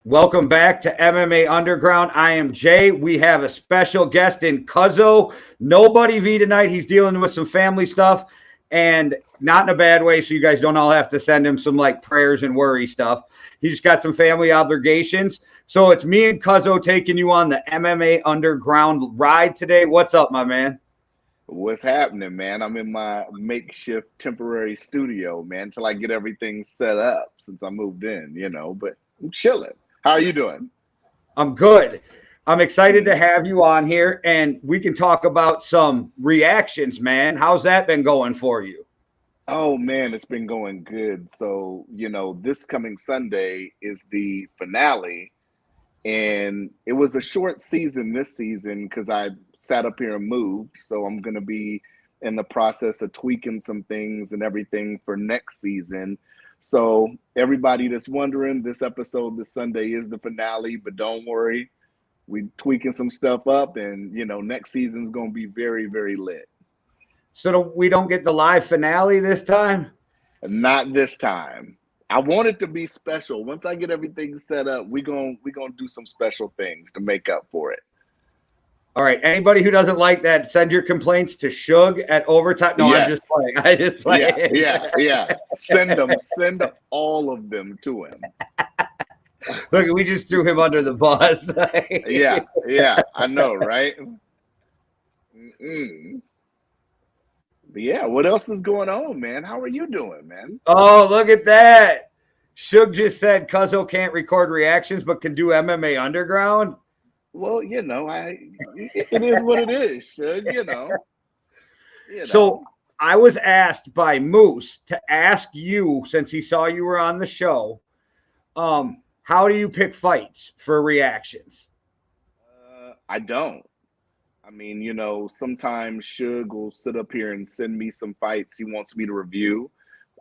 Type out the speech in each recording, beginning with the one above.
Welcome back to MMA Underground. I am Jay. We have a special guest in Cuzzo. Nobody V tonight. He's dealing with some family stuff and not in a bad way, so you guys don't all have to send him some like prayers and worry stuff. He just got some family obligations. So it's me and Cuzzo taking you on the MMA Underground ride today. What's up, my man? What's happening, man? I'm in my makeshift temporary studio, man, until I get everything set up since I moved in, but I'm chilling. How are you doing? I'm good. I'm excited to have you on here, and we can talk about some reactions, man. How's that been going for you? Oh, man, it's been going good. So, this coming Sunday is the finale, and it was a short season this season because I sat up here and moved. So I'm going to be in the process of tweaking some things and everything for next season. So everybody that's wondering, this episode this Sunday is the finale, but don't worry, we tweaking some stuff up, and next season's gonna be very, very lit. So we don't get the live finale this time? Not this time. I want it to be special. Once I get everything set up, we're gonna do some special things to make up for it. All right. Anybody who doesn't like that, send your complaints to Shug at Overtime. No, Yes. I'm just playing. I just play. Yeah. Send all of them to him. Look, we just threw him under the bus. Yeah, I know, right? But yeah, what else is going on, man? How are you doing, man? Oh, look at that. Shug just said Cuzzo can't record reactions but can do MMA Underground. Well, it is what it is, Shug, So I was asked by Moose to ask you, since he saw you were on the show, how do you pick fights for reactions? I don't. I mean, sometimes Shug will sit up here and send me some fights he wants me to review.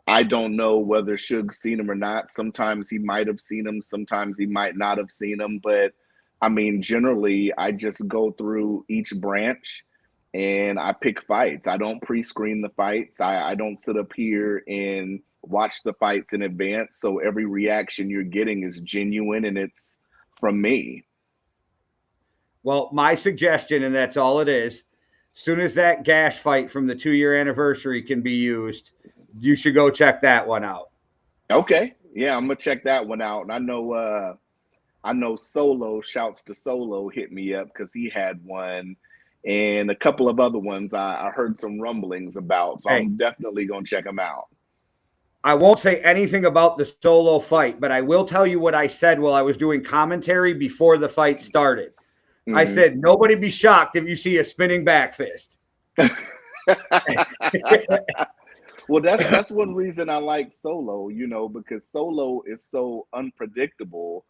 I don't know whether Shug's seen them or not. Sometimes he might have seen them. Sometimes he might not have seen them. But, I mean, generally, I just go through each branch and I pick fights. I don't pre-screen the fights. I don't sit up here and watch the fights in advance. So every reaction you're getting is genuine and it's from me. Well, my suggestion, and that's all it is, as soon as that Gash fight from the 2-year anniversary can be used, you should go check that one out. Okay. Yeah, I'm going to check that one out. And I know Solo, shouts to Solo, hit me up because he had one. And a couple of other ones I heard some rumblings about. So I'm definitely going to check them out. I won't say anything about the Solo fight, but I will tell you what I said while I was doing commentary before the fight started. I said, nobody be shocked if you see a spinning back fist. Well, that's one reason I like Solo, because Solo is so unpredictable.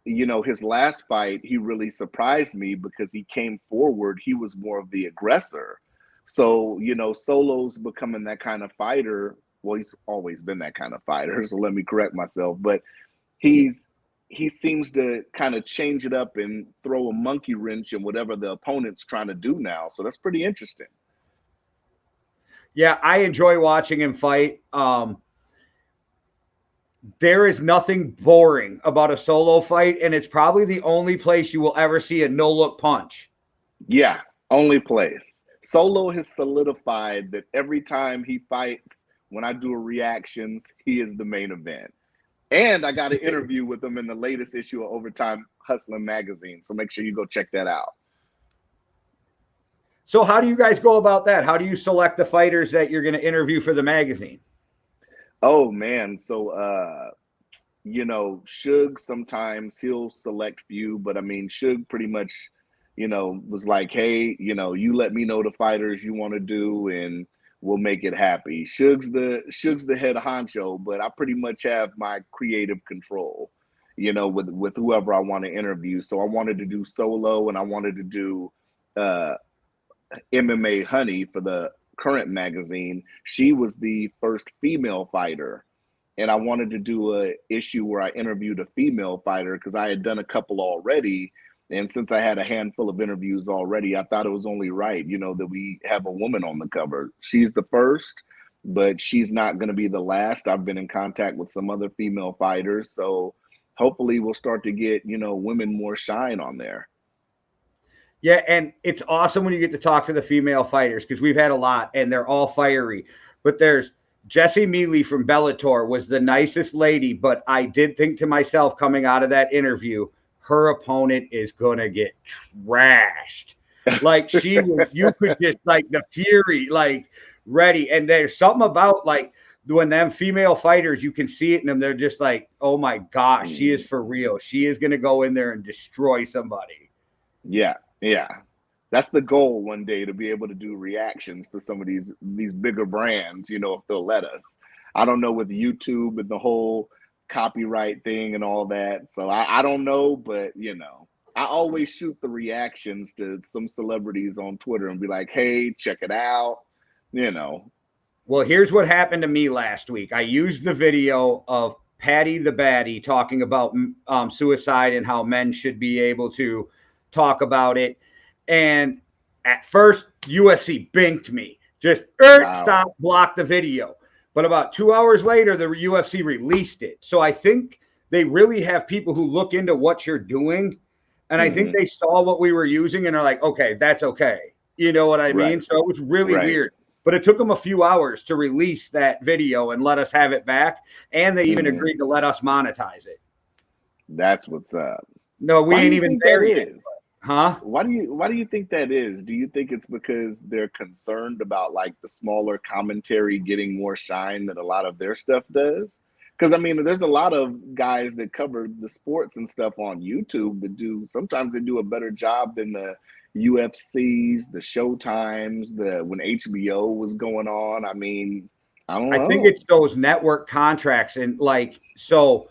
His last fight, he really surprised me because he came forward. He was more of the aggressor. So, Solo's becoming that kind of fighter. Well, he's always been that kind of fighter, so let me correct myself. But he seems to kind of change it up and throw a monkey wrench in whatever the opponent's trying to do now. So that's pretty interesting. Yeah, I enjoy watching him fight. There is nothing boring about a Solo fight, and it's probably the only place you will ever see a no-look punch. Yeah, only place. Solo has solidified that every time he fights, when I do reactions, he is the main event. And I got an interview with him in the latest issue of Overtime Hustling magazine. So make sure you go check that out. So how do you guys go about that? How do you select the fighters that you're going to interview for the magazine? Oh, man. So, Shug, sometimes he'll select few. But, I mean, Shug pretty much, was like, hey, you let me know the fighters you want to do and we'll make it happy. Shug's the head honcho, but I pretty much have my creative control, with whoever I want to interview. So I wanted to do Solo and I wanted to do MMA Honey for the current magazine. She was the first female fighter. And I wanted to do a issue where I interviewed a female fighter because I had done a couple already. And since I had a handful of interviews already, I thought it was only right, that we have a woman on the cover. She's the first, but she's not going to be the last. I've been in contact with some other female fighters. So hopefully we'll start to get, women more shine on there. Yeah, and it's awesome when you get to talk to the female fighters because we've had a lot and they're all fiery. But there's Jessie Mealy from Bellator was the nicest lady, but I did think to myself coming out of that interview, her opponent is going to get trashed. Like she was, you could just like the fury, like ready. And there's something about like when them female fighters, you can see it in them. They're just like, oh my gosh, she is for real. She is going to go in there and destroy somebody. Yeah. Yeah. That's the goal one day, to be able to do reactions for some of these bigger brands, if they'll let us. I don't know with YouTube and the whole copyright thing and all that. So I don't know, but I always shoot the reactions to some celebrities on Twitter and be like, hey, check it out. Well, here's what happened to me last week. I used the video of Patty the Baddie talking about suicide and how men should be able to talk about it. And at first, UFC binked me. Just stop, block the video. But about 2 hours later, the UFC released it. So I think they really have people who look into what you're doing. And I think they saw what we were using and are like, okay, that's okay. You know what I mean? So it was really weird. But it took them a few hours to release that video and let us have it back. And they even agreed to let us monetize it. That's what's up. No, we ain't even there yet. Huh? Why do you think that is? Do you think it's because they're concerned about like the smaller commentary getting more shine than a lot of their stuff does? Because I mean, there's a lot of guys that cover the sports and stuff on YouTube that sometimes they do a better job than the UFCs, the Showtimes, when HBO was going on. I mean, I don't know. I think it's those network contracts and like so.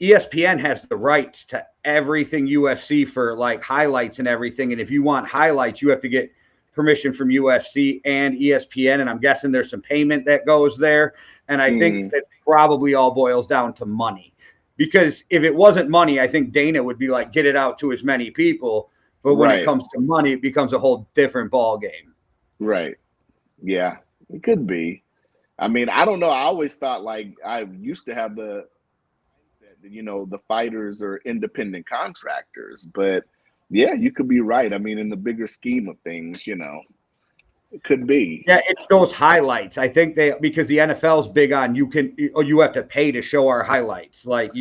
ESPN has the rights to everything UFC for like highlights and everything. And if you want highlights, you have to get permission from UFC and ESPN. And I'm guessing there's some payment that goes there. And I think that probably all boils down to money, because if it wasn't money, I think Dana would be like, get it out to as many people. But when it comes to money, it becomes a whole different ball game. Right. Yeah, it could be. I mean, I don't know. I always thought like I used to have the the fighters are independent contractors, but yeah, you could be right. I mean, in the bigger scheme of things, it could be. Yeah, it's those highlights. I think because the NFL's big on you have to pay to show our highlights. Like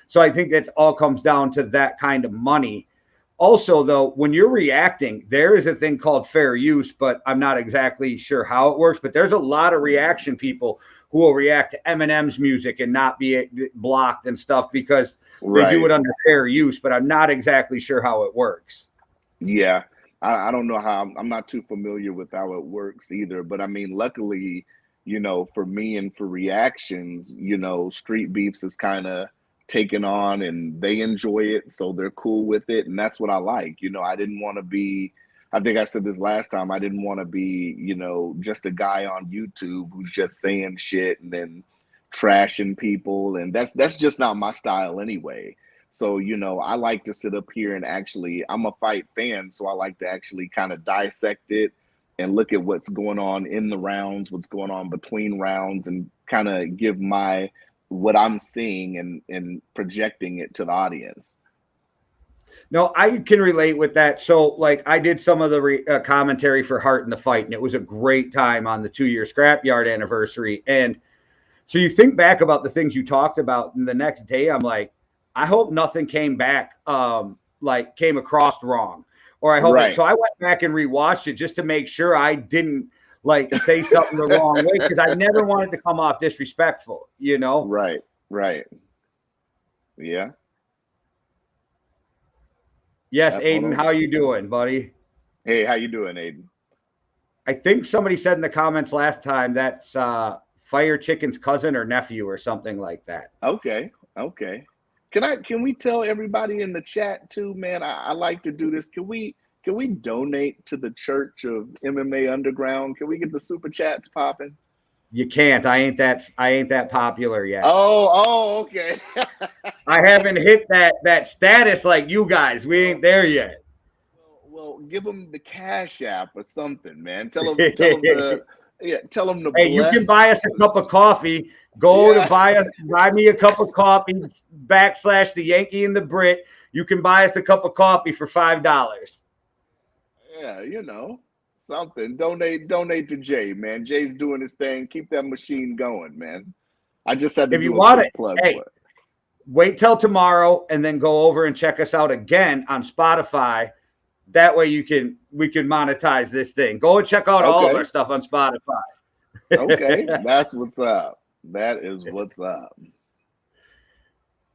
so I think that all comes down to that kind of money. Also, though, when you're reacting, there is a thing called fair use, but I'm not exactly sure how it works. But there's a lot of reaction people who will react to Eminem's music and not be blocked and stuff because they do it under fair use, but I'm not exactly sure how it works. Yeah, I don't know how. I'm not too familiar with how it works either. But I mean, luckily, for me and for reactions, Street Beefs is kind of taken on and they enjoy it, so they're cool with it. And that's what I like. I didn't want to be, I think I said this last time, I didn't want to be, just a guy on YouTube who's just saying shit and then trashing people. And that's just not my style anyway. So, I like to sit up here and actually, I'm a fight fan, so I like to actually kind of dissect it and look at what's going on in the rounds, what's going on between rounds, and kind of give what I'm seeing and projecting it to the audience. No, I can relate with that. So, like, I did some of the commentary for Heart in the Fight, and it was a great time on the 2-year Scrapyard anniversary. And so you think back about the things you talked about, and the next day I'm like, I hope nothing came back, came across wrong. Or I hope so I went back and rewatched it just to make sure I didn't say something the wrong way, because I never wanted to come off disrespectful, Right. Yeah. Yes, Aiden, how you doing, buddy? Hey, how you doing, Aiden? I think somebody said in the comments last time that's Fire Chicken's cousin or nephew or something like that. Okay. Can we tell everybody in the chat too, man? I like to do this. Can we donate to the Church of MMA Underground? Can we get the super chats popping? You can't. I ain't that popular yet. Oh, okay. I haven't hit that status like you guys. We ain't there yet. Well, give them the Cash App or something, man. Tell them to Yeah, tell them to Hey, you can bless. buy us a cup of coffee. Go to buy me a cup of coffee / the Yankee and the Brit. You can buy us a cup of coffee for $5. Yeah, something. Donate to Jay, man. Jay's doing his thing. Keep that machine going, man. I just had to If you do a want it, quick plug hey, for it. wait till tomorrow and then go over and check us out again on Spotify. That way we can monetize this thing. Go and check out all of our stuff on Spotify. Okay, that's what's up. That is what's up.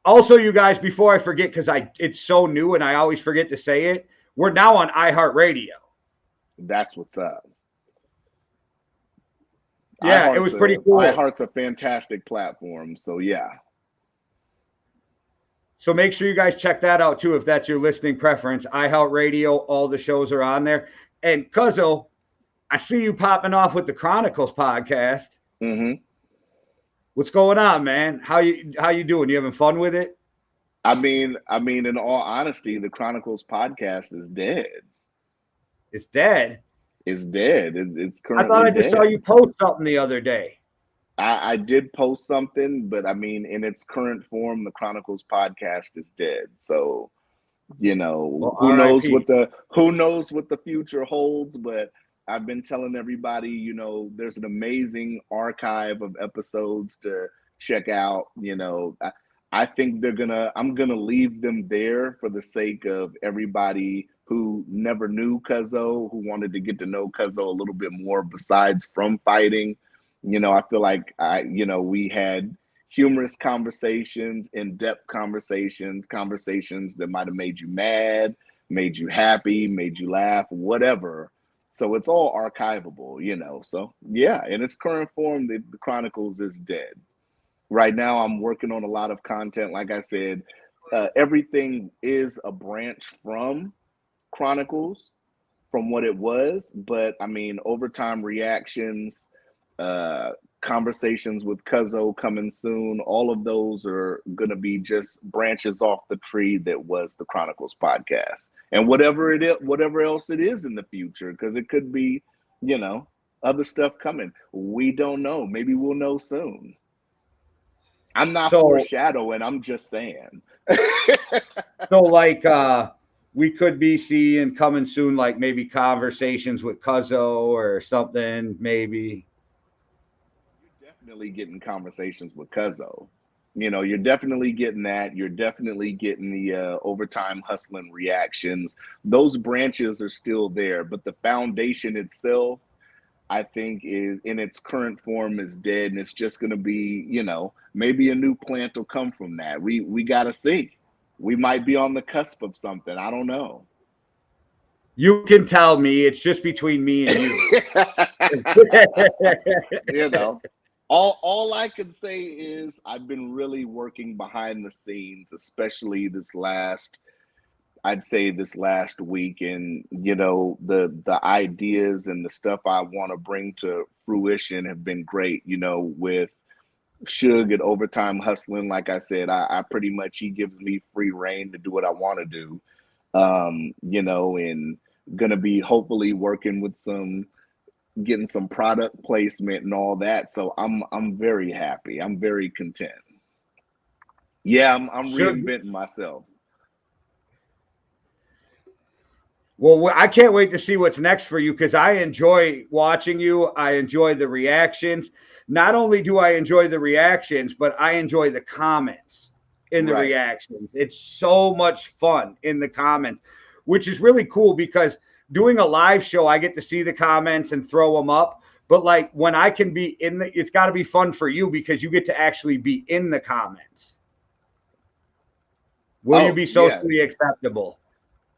Also, you guys, before I forget, because it's so new and I always forget to say it, we're now on iHeartRadio. That's what's up. Yeah, it was pretty cool. iHeart's a fantastic platform, so yeah. So make sure you guys check that out too if that's your listening preference. iHeartRadio, all the shows are on there. And Cuzzo, I see you popping off with the Chronicles podcast. Mm-hmm. What's going on, man? How you doing? You having fun with it? I mean, in all honesty, the Chronicles podcast is dead. It's dead. It's dead. It's currently. I thought I just dead. saw you post something the other day. I did post something, but I mean, in its current form, the Chronicles podcast is dead. So, who knows what the future holds? But I've been telling everybody, there's an amazing archive of episodes to check out. I think I'm gonna leave them there for the sake of everybody who never knew Cuzzo, who wanted to get to know Cuzzo a little bit more besides from fighting. I feel like we had humorous conversations, in-depth conversations that might have made you mad, made you happy, made you laugh, whatever. So it's all archivable, So yeah, in its current form, the Chronicles is dead. Right now, I'm working on a lot of content. Like I said, everything is a branch from Chronicles, from what it was. But I mean, overtime reactions, conversations with Cuzzo coming soon. All of those are going to be just branches off the tree that was the Chronicles podcast, and whatever else it is in the future, because it could be, other stuff coming. We don't know. Maybe we'll know soon. I'm not foreshadowing. I'm just saying. So, we could be seeing coming soon, like maybe conversations with Cuzzo or something, maybe. You're definitely getting conversations with Cuzzo. You're definitely getting that. You're definitely getting the overtime hustling reactions. Those branches are still there, but the foundation itself, I think, is in its current form is dead, and it's just going to be, maybe a new plant will come from that. We got to see. We might be on the cusp of something. I don't know. You can tell me. It's just between me and you. All I can say is I've been really working behind the scenes, especially this last week, and the ideas and the stuff I want to bring to fruition have been great. With Suge at Overtime Hustling, like I said, I pretty much, he gives me free reign to do what I want to do. And gonna be hopefully working with getting some product placement and all that. So I'm very happy. I'm very content. Yeah, I'm reinventing myself. Well, I can't wait to see what's next for you, because I enjoy watching you. I enjoy the reactions. Not only do I enjoy the reactions, but I enjoy the comments in the reactions. It's so much fun in the comments, which is really cool, because doing a live show, I get to see the comments and throw them up. But like when I can be it's got to be fun for you, because you get to actually be in the comments. Will you be socially acceptable?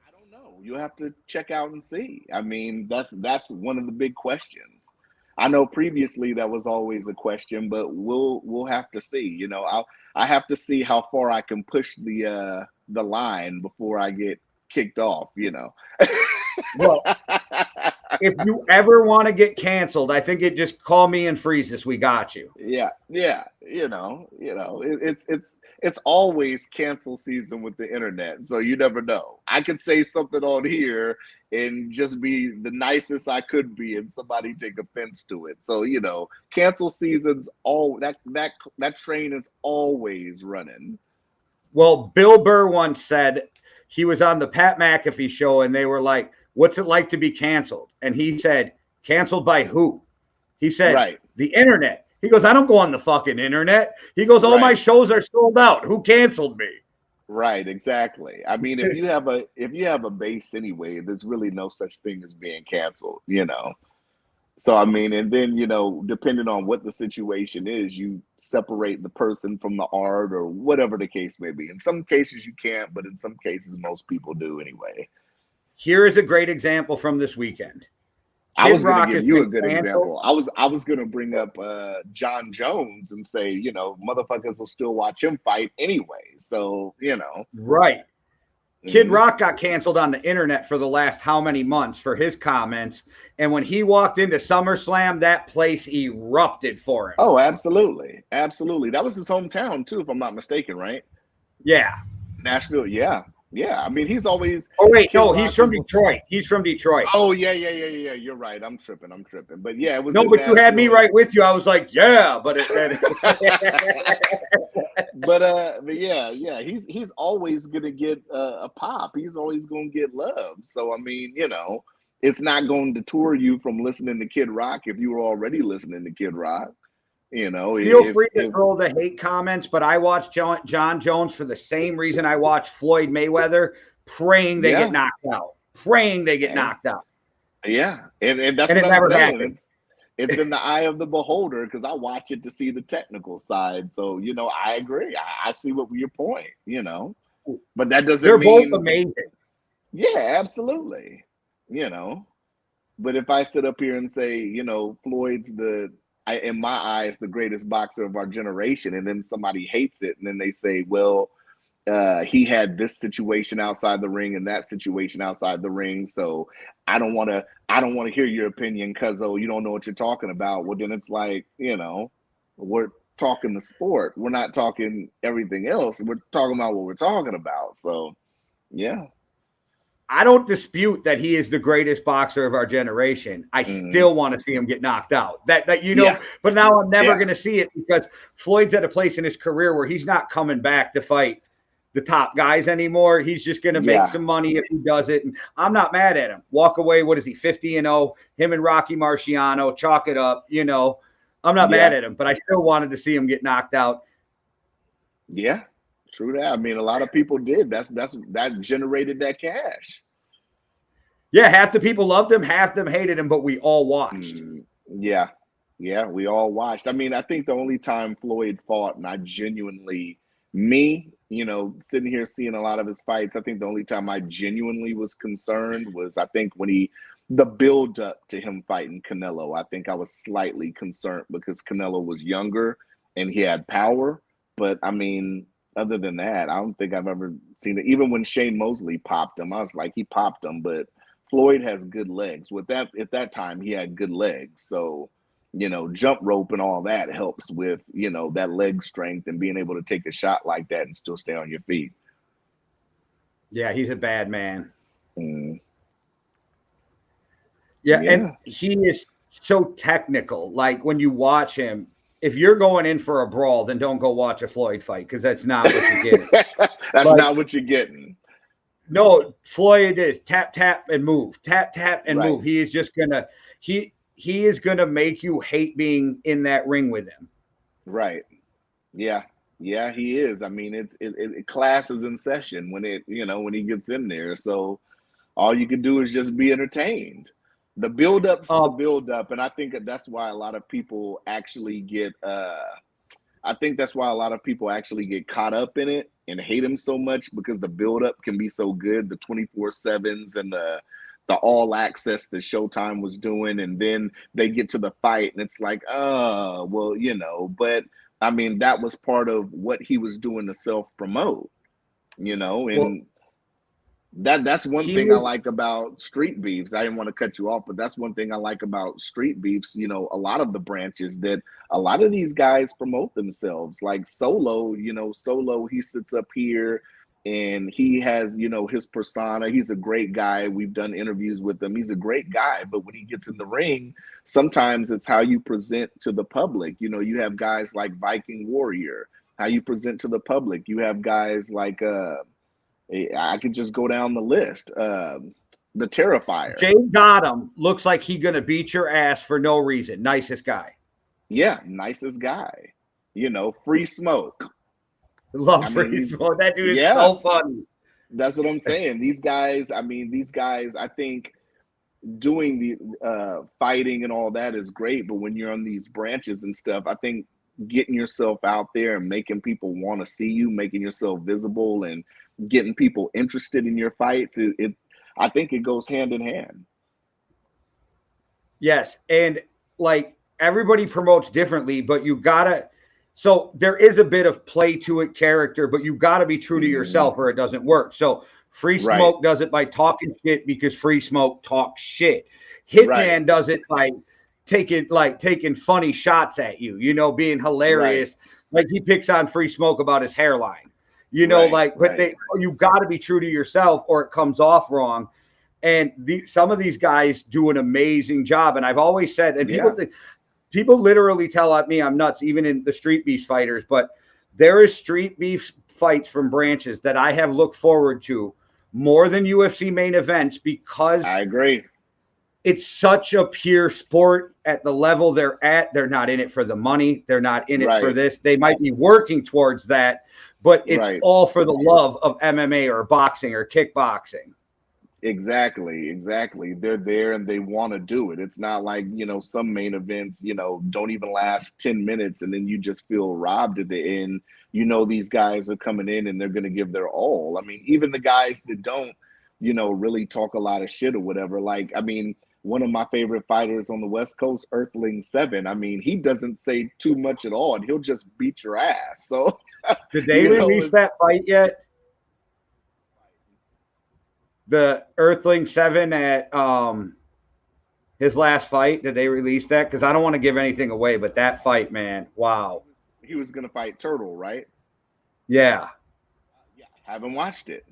I don't know. You have to check out and see. I mean, that's one of the big questions. I know previously that was always a question, but we'll have to see. I have to see how far I can push the line before I get kicked off. Well, if you ever want to get canceled, I think it just call me and freeze this. We got you. Yeah. It's always cancel season with the internet, so you never know. I could say something on here and just be the nicest I could be, and somebody take offense to it. So cancel season's all that train is always running. Well, Bill Burr once said he was on the Pat McAfee show, and they were like, "What's it like to be canceled?" And he said, "Canceled by who?" He said, Right. "The internet." He goes, "I don't go on the fucking internet." He goes, "All my shows are sold out. Who canceled me?" Right, exactly. I mean, if you have a base anyway, there's really no such thing as being canceled, So I mean, and then depending on what the situation is, you separate the person from the art or whatever the case may be. In some cases you can't, but in some cases most people do anyway. Here is a great example from this weekend. I was going to give you a good example. I was going to bring up John Jones and say, motherfuckers will still watch him fight anyway. So, Right. Kid Rock got canceled on the internet for the last how many months for his comments. And when he walked into SummerSlam, that place erupted for him. Oh, absolutely. Absolutely. That was his hometown too, if I'm not mistaken, right? Yeah. Nashville. Yeah. Yeah, I mean, he's always. Oh wait, no, he's from Detroit. He's from Detroit. Oh yeah. You're right. I'm tripping. But yeah, it was. No, but you had me right with you. I was like, yeah, but but yeah. He's always gonna get a pop. He's always gonna get love. So I mean, it's not going to deter you from listening to Kid Rock if you were already listening to Kid Rock. Feel free to throw the hate comments, but I watch John Jones for the same reason I watch Floyd Mayweather, praying they get knocked out. Knocked out. Yeah, and that's what I'm saying. It's in the eye of the beholder because I watch it to see the technical side. So I agree. I see what your point. But that doesn't mean they're both amazing. Yeah, absolutely. But if I sit up here and say Floyd's in my eyes, the greatest boxer of our generation, and then somebody hates it, and then they say, well, he had this situation outside the ring and that situation outside the ring, so I don't want to hear your opinion, Cuzzo. You don't know what you're talking about. Well, then it's like, we're talking the sport. We're not talking everything else. We're talking about what we're talking about. So, yeah. I don't dispute that he is the greatest boxer of our generation. I still want to see him get knocked out. But now I'm never going to see it because Floyd's at a place in his career where he's not coming back to fight the top guys anymore. He's just going to make some money if he does it. And I'm not mad at him. Walk away. What is he? 50-0. Him and Rocky Marciano, chalk it up. I'm not mad at him, but I still wanted to see him get knocked out. Yeah. True that. I mean, a lot of people did. That generated that cash. Yeah, half the people loved him, half them hated him, but we all watched. Yeah, we all watched. I mean, I think the only time Floyd fought, and I genuinely, sitting here seeing a lot of his fights, I think the only time I genuinely was concerned was, I think, when the build up to him fighting Canelo. I think I was slightly concerned because Canelo was younger and he had power, but I mean, other than that, I don't think I've ever seen it. Even when Shane Mosley popped him, I was like, he popped him, but Floyd has good legs. At that time, he had good legs. So, jump rope and all that helps with, that leg strength and being able to take a shot like that and still stay on your feet. Yeah, he's a bad man. Yeah, and he is so technical. Like when you watch him, if you're going in for a brawl, then don't go watch a Floyd fight because that's not what you're getting. Not what you're getting. No, Floyd is tap, tap, and move. Tap, tap, and move. He is just gonna he is gonna make you hate being in that ring with him. Right. Yeah. Yeah, he is. I mean, it class is in session when when he gets in there. So all you can do is just be entertained. The build-up's the build-up, and I think that's why a lot of people actually get caught up in it and hate him so much because the build-up can be so good, the 24/7s and the all access that Showtime was doing, and then they get to the fight and it's like, oh, well, but I mean, that was part of what he was doing to self-promote, and That's one thing I like about street beefs. I didn't want to cut you off, but that's one thing I like about street beefs. You know, a lot of the branches that a lot of these guys promote themselves. Like Solo, Solo, he sits up here and he has, his persona. He's a great guy. We've done interviews with him. He's a great guy. But when he gets in the ring, sometimes it's how you present to the public. You have guys like Viking Warrior, how you present to the public. You have guys like I could just go down the list. The Terrifier. Jay Gotham looks like he's going to beat your ass for no reason. Nicest guy. Yeah, nicest guy. Free Smoke. Love Free Smoke. That dude is so funny. That's what I'm saying. These guys, I think doing the fighting and all that is great. But when you're on these branches and stuff, I think getting yourself out there and making people want to see you, making yourself visible and getting people interested in your fights, I think it goes hand in hand. Yes, and like everybody promotes differently, but you gotta. So there is a bit of play to it, character, but you gotta be true to yourself, or it doesn't work. So Free Smoke does it by talking shit because Free Smoke talks shit. Hitman does it by taking funny shots at you, being hilarious. Like he picks on Free Smoke about his hairline. You got to be true to yourself or it comes off wrong. And some of these guys do an amazing job. And I've always said, and people literally tell me I'm nuts, even in the street beef fighters, but there is street beef fights from branches that I have looked forward to more than UFC main events because I agree. It's such a pure sport at the level they're at. They're not in it for the money. They're not in it for this. They might be working towards that, but it's all for the love of MMA or boxing or kickboxing. Exactly. They're there and they want to do it. It's not like, some main events, don't even last 10 minutes and then you just feel robbed at the end. These guys are coming in and they're going to give their all. I mean, even the guys that don't, really talk a lot of shit or whatever. One of my favorite fighters on the West Coast, Earthling 7, he doesn't say too much at all and he'll just beat your ass. So did they release that fight yet? The Earthling 7 at his last fight, did they release that? Because I don't want to give anything away, but that fight, man, wow. He was going to fight Turtle, right? Yeah. Yeah, haven't watched it.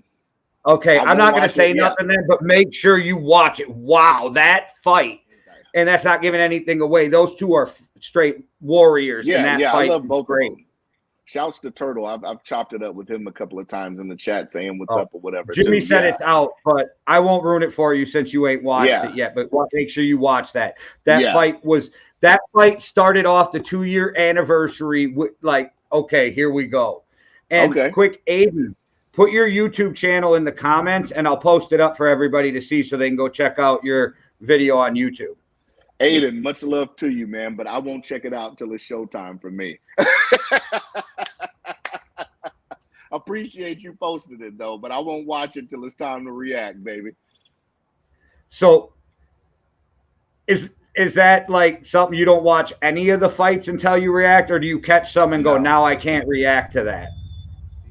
Okay, I'm not going to say nothing then, but make sure you watch it. Wow, that fight. And that's not giving anything away. Those two are straight warriors. Yeah, fight I love both of them. Shouts to Turtle. I've chopped it up with him a couple of times in the chat saying what's up or whatever. Jimmy said it's out, but I won't ruin it for you since you ain't watched it yet. But make sure you watch that. That fight started off the 2-year anniversary with okay, here we go. And quick, Aiden, put your YouTube channel in the comments and I'll post it up for everybody to see so they can go check out your video on YouTube. Aiden, much love to you, man, but I won't check it out till it's showtime for me. Appreciate you posting it though, but I won't watch it till it's time to react, baby. So is that like something you don't watch any of the fights until you react, or do you catch some and go, now I can't react to that?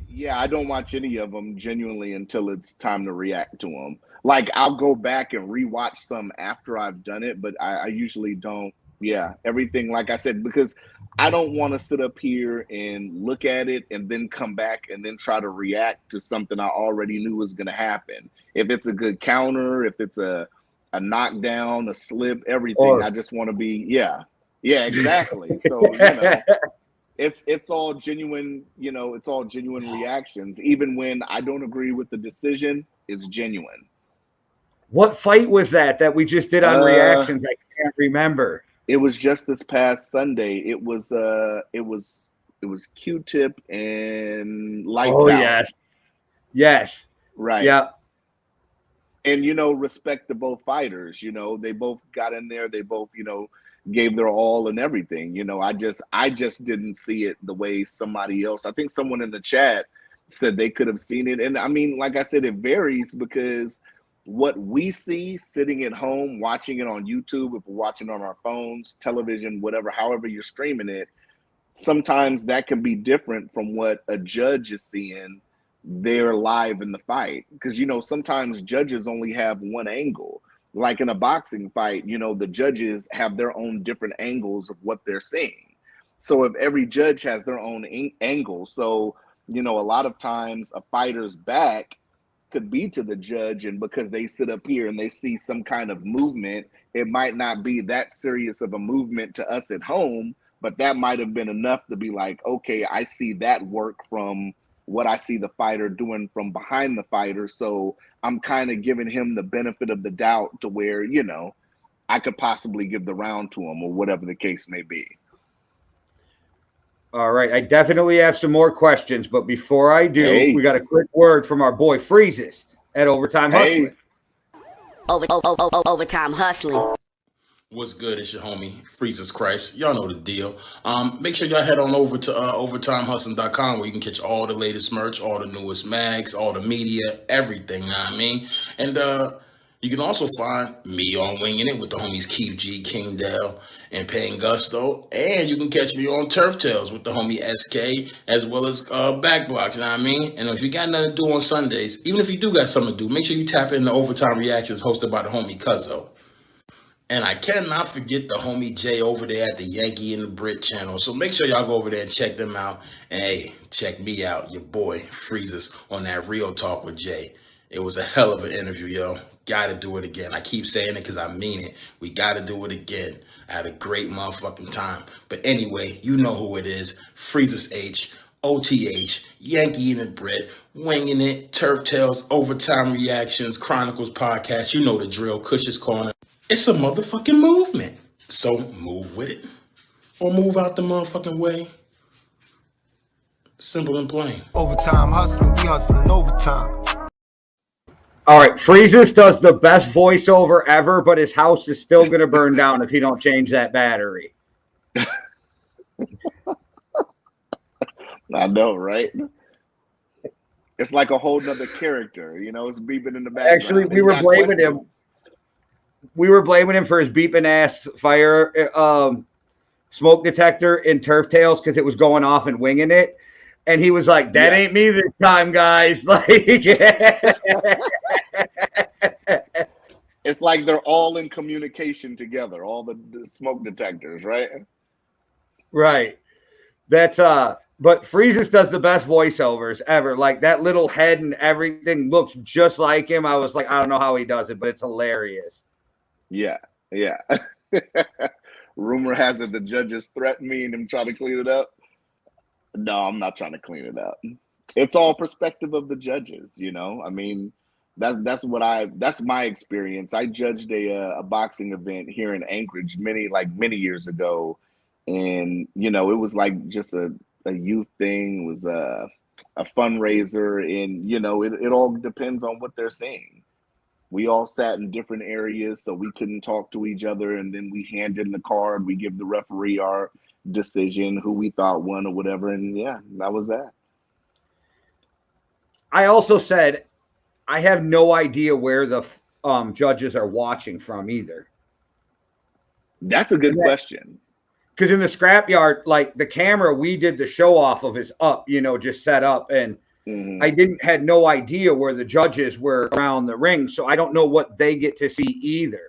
Yeah, I don't watch any of them genuinely until it's time to react to them. Like I'll go back and rewatch some after I've done it, but I usually don't. Yeah, everything, like I said, because I don't want to sit up here and look at it and then come back and then try to react to something I already knew was going to happen. If it's a good counter, if it's a knockdown, a slip, everything, I just want to be, exactly. So, it's all genuine, it's all genuine reactions. Even when I don't agree with the decision, it's genuine. What fight was that we just did on reactions? I can't remember. It was just this past Sunday. It was Q-Tip and Lights Out. Yes. Right. Yeah. And respect to both fighters. They both got in there. They both gave their all and everything. I just didn't see it the way somebody else. I think someone in the chat said they could have seen it. And I mean, like I said, it varies because what we see sitting at home, watching it on YouTube, if we're watching on our phones, television, whatever, however you're streaming it, sometimes that can be different from what a judge is seeing they're live in the fight. Because, you know, sometimes judges only have one angle. Like in a boxing fight, you know, the judges have their own different angles of what they're seeing. So if every judge has their own angle, so, you know, a lot of times a fighter's back could be to the judge, and because they sit up here and they see some kind of movement, it might not be that serious of a movement to us at home, but that might have been enough to be like, okay, I see that work from what I see the fighter doing from behind the fighter. So I'm kind of giving him the benefit of the doubt to where, you know, I could possibly give the round to him or whatever the case may be. All right. I definitely have some more questions, but before I do, we got a quick word from our boy Freezes at Overtime Hustling. Overtime Hustling. What's good? It's your homie, Freezes Christ. Y'all know the deal. Make sure y'all head on over to overtimehustling.com where you can catch all the latest merch, all the newest mags, all the media, everything, know what I mean? And you can also find me on Winging It with the homies Keith G, King Dale, and Payne Gusto. And you can catch me on Turf Tales with the homie SK, as well as Backbox, you know what I mean? And if you got nothing to do on Sundays, even if you do got something to do, make sure you tap in the Overtime Reactions hosted by the homie Cuzzo. And I cannot forget the homie Jay over there at the Yankee and the Brit channel. So make sure y'all go over there and check them out. And hey, check me out, your boy Freezes, on that Real Talk with Jay. It was a hell of an interview, yo. Gotta do it again. I keep saying it because I mean it. We gotta do it again. I had a great motherfucking time. But anyway, you know who it is. Freezes H, OTH, Yankee and the Brit, Winging It, Turf Tales, Overtime Reactions, Chronicles Podcast. You know the drill, Cush's Corner. It's a motherfucking movement. So move with it. Or move out the motherfucking way. Simple and plain. Overtime hustling, we hustling overtime. All right, Freezes does the best voiceover ever, but his house is still going to burn down if he don't change that battery. I know, right? It's like a whole nother character, you know, it's beeping in the background. Actually, we were blaming him. We were blaming him for his beeping ass fire smoke detector in Turf Tales because it was going off and Winging It. And he was like, that ain't me this time, guys. Like, it's like they're all in communication together, all the smoke detectors, right? Right. That's but Freezes does the best voiceovers ever. Like that little head and everything looks just like him. I was like, I don't know how he does it, but it's hilarious. Yeah. Rumor has it the judges threatened me and him trying to clean it up. No, I'm not trying to clean it up. It's all perspective of the judges, you know. I mean, that's my experience. I judged a boxing event here in Anchorage many years ago, and you know, it was like just a youth thing. It was a fundraiser, and you know, it all depends on what they're saying. We all sat in different areas, so we couldn't talk to each other, and then we hand in the card. We give the referee our decision, who we thought won or whatever, and yeah, that was that. I also said I have no idea where the judges are watching from either. That's a good question. Because in the scrapyard, like the camera we did the show off of is up, you know, just set up, and I had no idea where the judges were around the ring, so I don't know what they get to see either.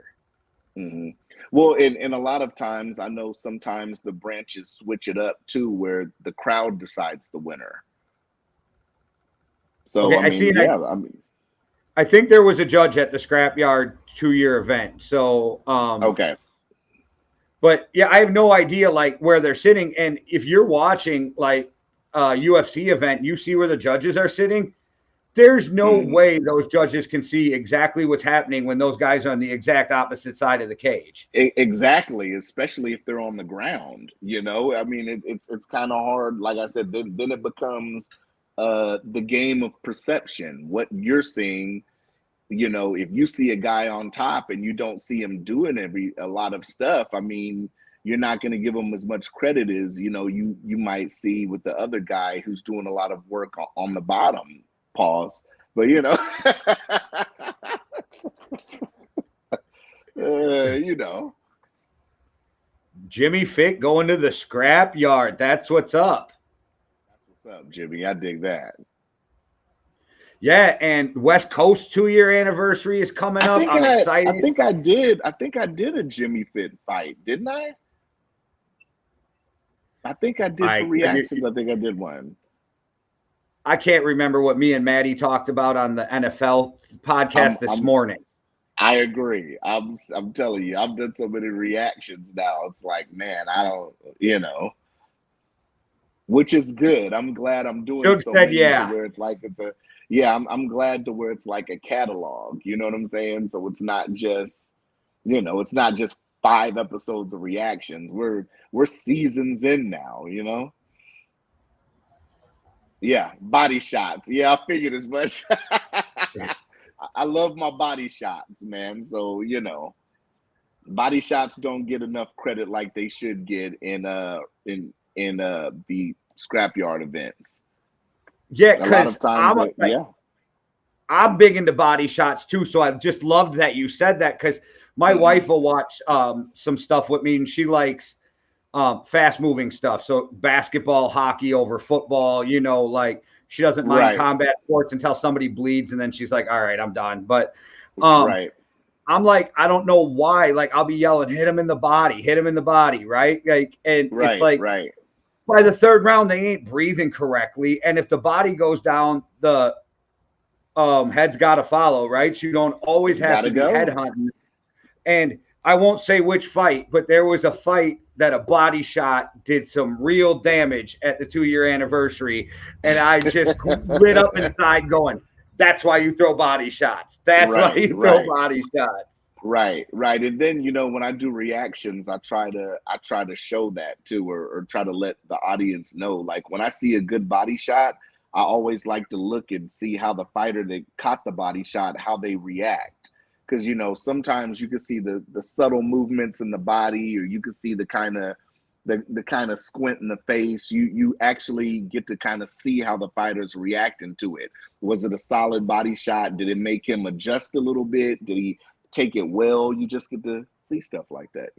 Well, and a lot of times, I know sometimes the branches switch it up too, where the crowd decides the winner. So okay, I think there was a judge at the scrapyard 2-year event. So okay. But yeah, I have no idea like where they're sitting. And if you're watching like a UFC event, you see where the judges are sitting. There's no way those judges can see exactly what's happening when those guys are on the exact opposite side of the cage. Exactly, especially if they're on the ground. You know, I mean, it's kind of hard. Like I said, then it becomes the game of perception. What you're seeing, you know, if you see a guy on top and you don't see him doing a lot of stuff, I mean, you're not going to give him as much credit as, you know, you might see with the other guy who's doing a lot of work on the bottom. Pause. But, you know, you know. Jimmy Fick going to the scrap yard. That's what's up. That's what's up, Jimmy. I dig that. Yeah, and West Coast 2-year anniversary is coming up. I'm excited. I think I did a Jimmy Fit fight, didn't I? I think I did for reactions. I think I did one. I can't remember what me and Maddie talked about on the NFL podcast this morning. I agree. I'm telling you, I've done so many reactions now. It's like, man, I don't, which is good. I'm glad I'm doing so many to where it's like I'm glad to where it's like a catalog. You know what I'm saying? So it's not just, it's not just 5 episodes of reactions. We're seasons in now, Yeah, body shots. Yeah, I figured as much. I love my body shots, man. So, body shots don't get enough credit like they should get in the scrapyard events. Yeah, because I'm big into body shots too. So I just loved that you said that, because my wife will watch some stuff with me, and she likes fast moving stuff. So basketball, hockey over football, like she doesn't mind combat sports until somebody bleeds, and then she's like, all right, I'm done. But I'm like, I don't know why. Like, I'll be yelling, hit him in the body, right? Like, and it's like by the 3rd round, they ain't breathing correctly. And if the body goes down, the head's got to follow, right? So you don't always have to be head hunting. And I won't say which fight, but there was a fight that a body shot did some real damage at the 2-year anniversary. And I just lit up inside going, that's why you throw body shots. That's why you throw body shots. Right. And then, when I do reactions, I try to show that too, or try to let the audience know. Like, when I see a good body shot, I always like to look and see how the fighter that caught the body shot, how they react. Because, sometimes you can see the subtle movements in the body, or you can see the kind of squint in the face. You actually get to kind of see how the fighter's reacting to it. Was it a solid body shot? Did it make him adjust a little bit? Did he take it well? You just get to see stuff like that,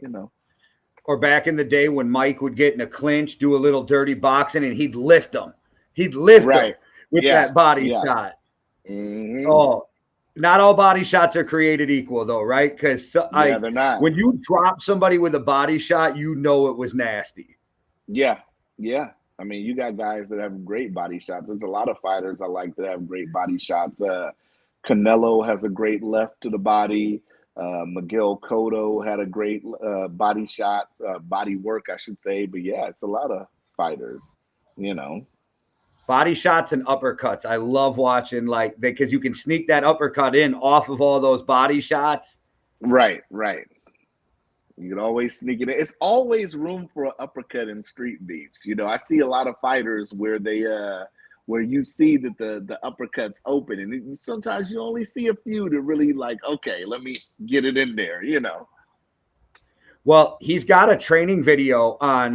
Or back in the day when Mike would get in a clinch, do a little dirty boxing, and he'd lift him. He'd lift him with that body shot. Mm-hmm. Oh, not all body shots are created equal, though, right? Because they're not. When you drop somebody with a body shot, it was nasty. Yeah. I mean, you got guys that have great body shots. There's a lot of fighters I like that have great body shots. Canelo has a great left to the body. Miguel Cotto had a great body shot, body work, I should say. But yeah, it's a lot of fighters, Body shots and uppercuts. I love watching because you can sneak that uppercut in off of all those body shots. Right. You can always sneak it in. It's always room for an uppercut in street beefs. I see a lot of fighters where they where you see that the uppercut's open, and sometimes you only see a few to really okay, let me get it in there, Well, he's got a training video on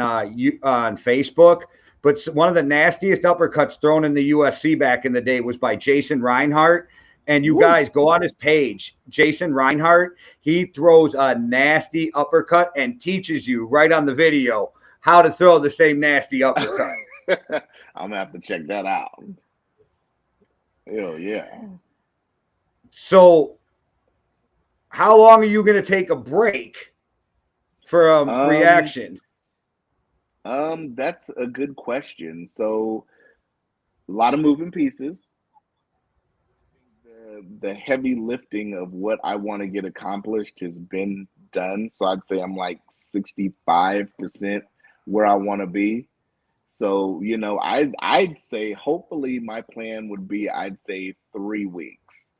Facebook. But one of the nastiest uppercuts thrown in the UFC back in the day was by Jason Reinhardt. And you guys go on his page, Jason Reinhardt. He throws a nasty uppercut and teaches you right on the video how to throw the same nasty uppercut. I'm going to have to check that out. Hell yeah. So how long are you going to take a break for reactions? That's a good question. So a lot of moving pieces. The heavy lifting of what I want to get accomplished has been done. So I'd say I'm like 65% where I want to be. So, I'd say hopefully my plan would be, I'd say 3 weeks.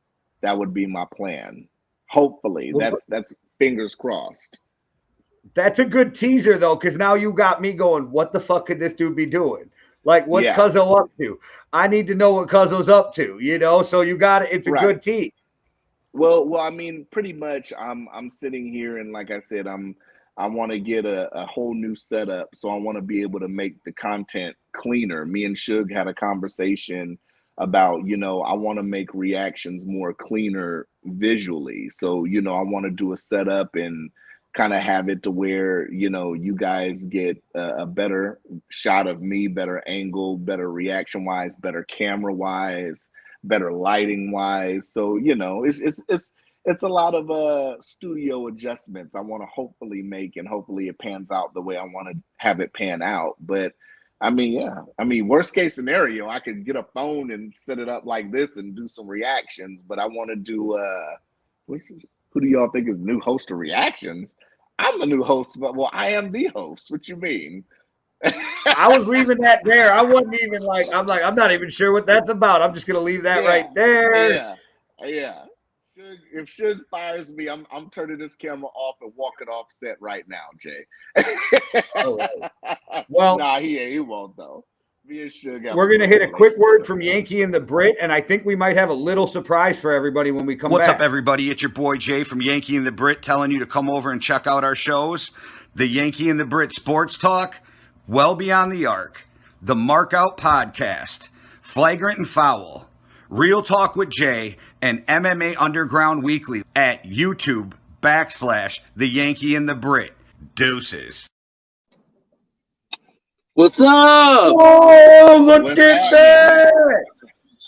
That would be my plan. Hopefully. That's fingers crossed. That's a good teaser, though, because now you got me going, what the fuck could this dude be doing? Like, what's Cuzzo up to? I need to know what Cuzzo's up to, So you got it. It's a good tease. Well, I mean, pretty much I'm sitting here, and like I said, I want to get a whole new setup. So I want to be able to make the content cleaner. Me and Suge had a conversation about, I want to make reactions more cleaner visually. So, I want to do a setup and kind of have it to where, you guys get a better shot of me, better angle, better reaction wise, better camera wise, better lighting wise. So, you know, it's a lot of studio adjustments I want to hopefully make, and hopefully it pans out the way I want to have it pan out. But I mean, yeah. I mean, worst case scenario, I could get a phone and set it up like this and do some reactions. But I want to do who do y'all think is the new host of reactions? I'm the new host, but well, I am the host. What you mean? I was leaving that there. I wasn't even like, I'm not even sure what that's about. I'm just gonna leave that right there. Yeah. If Suge fires me, I'm turning this camera off and walking off set right now, Jay. All right. Well, nah, he won't though. Me and Suge. We're gonna hit a quick word from Yankee and the Brit, and I think we might have a little surprise for everybody when we come back. What's up, everybody? It's your boy Jay from Yankee and the Brit, telling you to come over and check out our shows, the Yankee and the Brit Sports Talk, Well Beyond the Arc, the Markout Podcast, Flagrant and Foul, Real Talk with Jay, and MMA Underground Weekly at YouTube.com/the Yankee and the Brit. Deuces. What's up? Oh, look at that!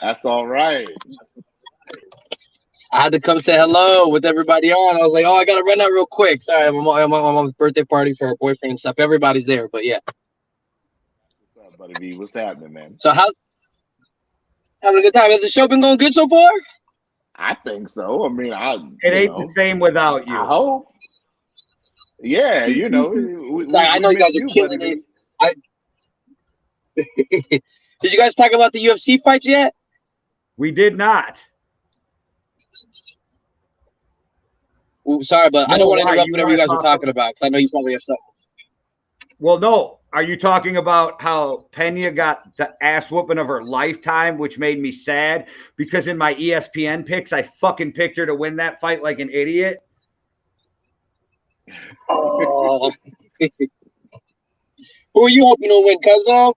That's all right. I had to come say hello with everybody on. I was like, oh, I gotta run out real quick. Sorry, I'm on my mom's birthday party for her boyfriend and stuff. Everybody's there, but yeah. What's up, buddy B? What's happening, man? So how's having a good time? Has the show been going good so far? I think so. I mean, it ain't the same without you. I hope. Yeah, you know. I know you guys are killing it. Did you guys talk about the UFC fights yet? We did not. Ooh, sorry, but I don't want to interrupt whatever you guys are talking about, because I know you probably have something. Well, no. Are you talking about how Pena got the ass whooping of her lifetime, which made me sad? Because in my ESPN picks, I fucking picked her to win that fight like an idiot. Oh. Who are you hoping to win, Cuzzo?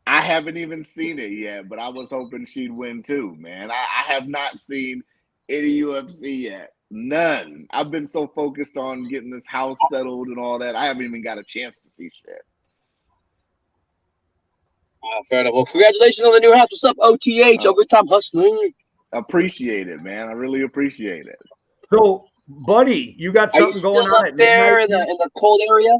I haven't even seen it yet, but I was hoping she'd win too, man. I have not seen any UFC yet. None. I've been so focused on getting this house settled and all that. I haven't even got a chance to see shit. Fair enough. Well, congratulations on the new house. What's up, OTH? Overtime Hustling. Appreciate it, man. I really appreciate it. So, buddy, you got something going on up there in the cold area?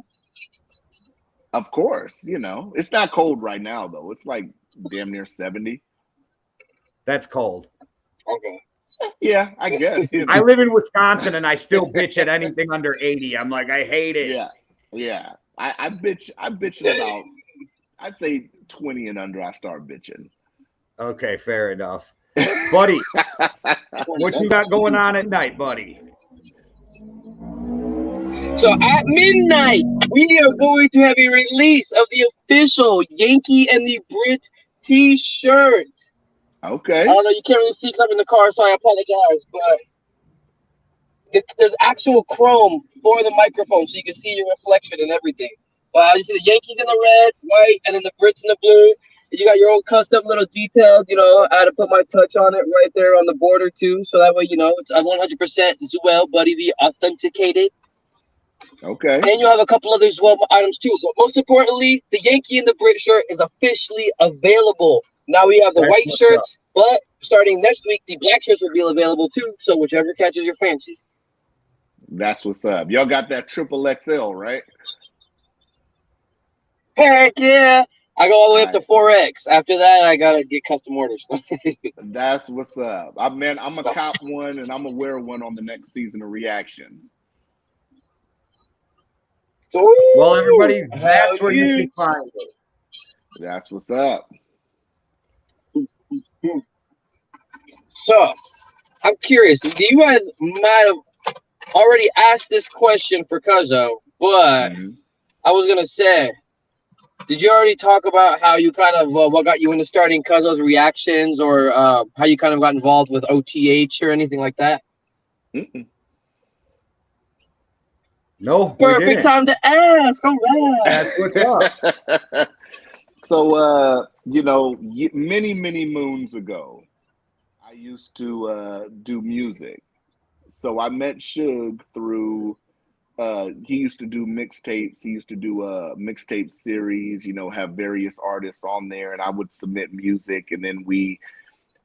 Of course, you know. It's not cold right now, though. It's like damn near 70. That's cold. Okay. Yeah, I guess. You know. I live in Wisconsin, and I still bitch at anything under 80. I'm like, I hate it. Yeah. I bitch about, I'd say 20 and under, I start bitching. Okay, fair enough. Buddy, what you got going on at night, buddy? So at midnight, we are going to have a release of the official Yankee and the Brit t-shirt. Okay. I don't know, you can't really see because I'm in the car, so I apologize, but there's actual chrome for the microphone, so you can see your reflection and everything. You see the Yankees in the red, white, and then the Brits in the blue. And you got your own custom little details, you know. I had to put my touch on it right there on the border, too, so that way, you know, it's 100% Zuel Buddy V authenticated. Okay. And you'll have a couple other Zuel items, too. But most importantly, the Yankee and the Brit shirt is officially available. Now we have the white shirts, but starting next week, the black shirts will be available too. So whichever catches your fancy. That's what's up. Y'all got that triple XL, right? Heck yeah. I go all the way up to 4X. After that, I got to get custom orders. That's what's up. I'm going to cop one, and I'm going to wear one on the next season of Reactions. Well, everybody, that's where you can find it. That's what's up. So, I'm curious. You guys might have already asked this question for Cuzzo, but I was going to say, did you already talk about how you kind of, what got you into starting Cuzzo's Reactions, or how you kind of got involved with OTH or anything like that? No. Perfect time to ask. All right. That's what's up. So, you know, many, many moons ago, I used to do music. So I met Suge through, he used to do mixtapes. He used to do a mixtape series, you know, have various artists on there, and I would submit music. And then we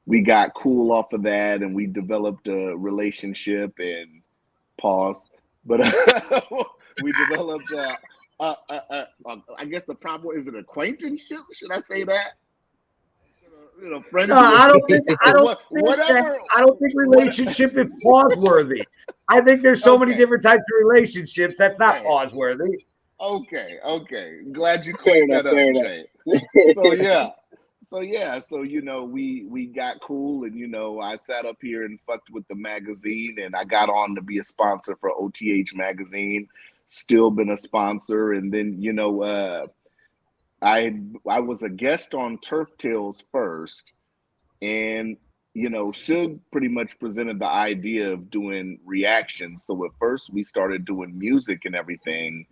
we got cool off of that, and we developed a relationship and pause. But we developed, I guess the proper, is it acquaintanceship? Should I say that? Friendship. No, I don't think whatever. I don't think relationship is pause-worthy. I think there's so many different types of relationships that's not pause-worthy. Okay. Glad you cleared that up, Jay. So we got cool, and I sat up here and fucked with the magazine, and I got on to be a sponsor for OTH magazine. Still been a sponsor, and then I was a guest on Turf Tales first, and Suge pretty much presented the idea of doing reactions. So at first we started doing music and everything,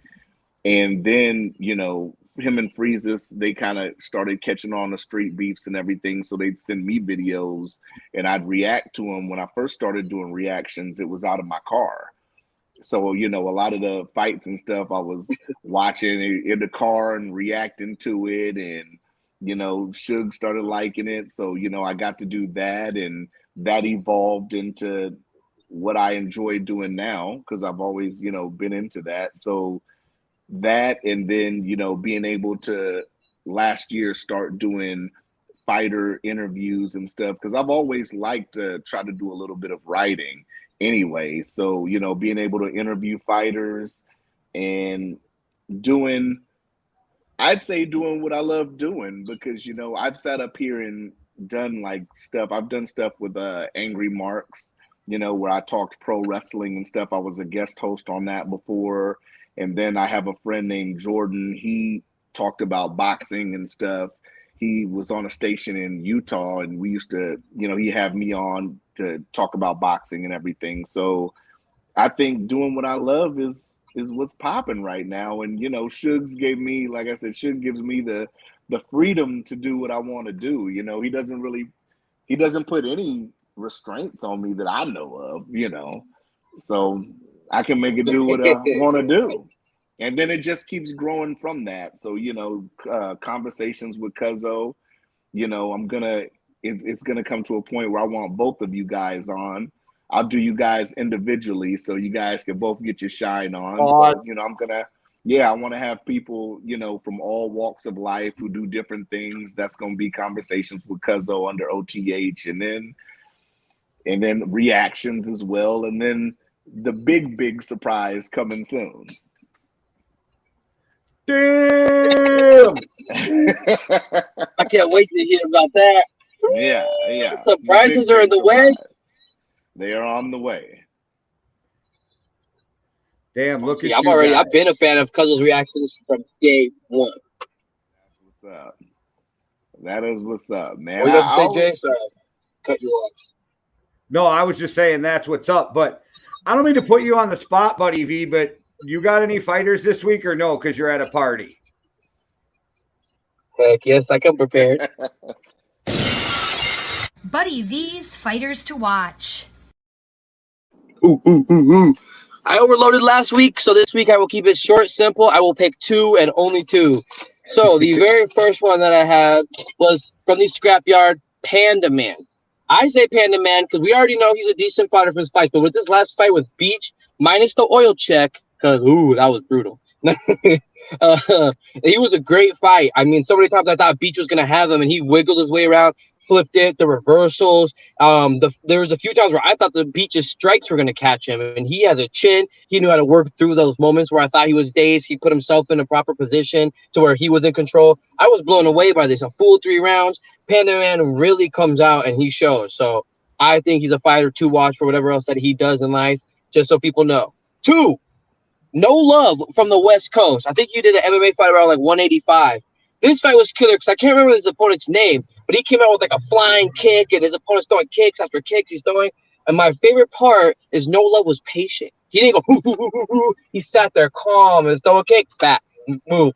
and then him and Freezus, they kind of started catching on the street beefs and everything. So they'd send me videos, and I'd react to them. When I first started doing reactions, it was out of my car. So, a lot of the fights and stuff I was watching in the car and reacting to it. And, Suge started liking it. So, I got to do that. And that evolved into what I enjoy doing now, because I've always, been into that. So that, and then, being able to last year start doing fighter interviews and stuff, because I've always liked to try to do a little bit of writing anyway. So, being able to interview fighters and doing what I love doing, because, I've sat up here and done stuff. I've done stuff with Angry Marks, where I talked pro wrestling and stuff. I was a guest host on that before. And then I have a friend named Jordan. He talked about boxing and stuff. He was on a station in Utah, and we used to, he had me on to talk about boxing and everything. So I think doing what I love is what's popping right now. And, Suge gave me, like I said, Suge gives me the freedom to do what I want to do. He doesn't put any restraints on me that I know of, so I can make it do what I want to do. And then it just keeps growing from that. So, conversations with Cuzzo, it's going to come to a point where I want both of you guys on. I'll do you guys individually so you guys can both get your shine on. So, I want to have people, from all walks of life who do different things. That's going to be conversations with Cuzzo under OTH, and then reactions as well. And then the big surprise coming soon. Damn! I can't wait to hear about that. Yeah. Surprises are in the way. They are on the way. Damn, look at you. I've been a fan of Cuzzo's reactions from day one. That's what's up. That is what's up, man. What are you going to say, Jay? Cut you off. No, I was just saying that's what's up. But I don't mean to put you on the spot, Buddy V, but you got any fighters this week or no? Because you're at a party. Heck yes, I come prepared. Buddy V's Fighters to Watch. Ooh. I overloaded last week, so this week I will keep it short, simple. I will pick two and only two. So the very first one that I had was from the scrapyard, Panda Man. I say Panda Man because we already know he's a decent fighter from his fights, but with this last fight with Beach, minus the oil check, because, that was brutal. He was a great fight. I mean, so many times I thought Beach was going to have him, and he wiggled his way around, flipped it, the reversals. There was a few times where I thought the Beach's strikes were going to catch him, and he has a chin. He knew how to work through those moments where I thought he was dazed. He put himself in a proper position to where he was in control. I was blown away by this. A full 3 rounds. Panda Man really comes out, and he shows. So I think he's a fighter to watch for whatever else that he does in life, just so people know. 2. No Love from the West Coast. I think you did an MMA fight around 185. This fight was killer because I can't remember his opponent's name, but he came out with a flying kick, and his opponent's throwing kicks after kicks he's throwing. And my favorite part is No Love was patient. He didn't go, hoo, hoo, hoo, hoo, hoo. He sat there calm and throw a kick, back, move.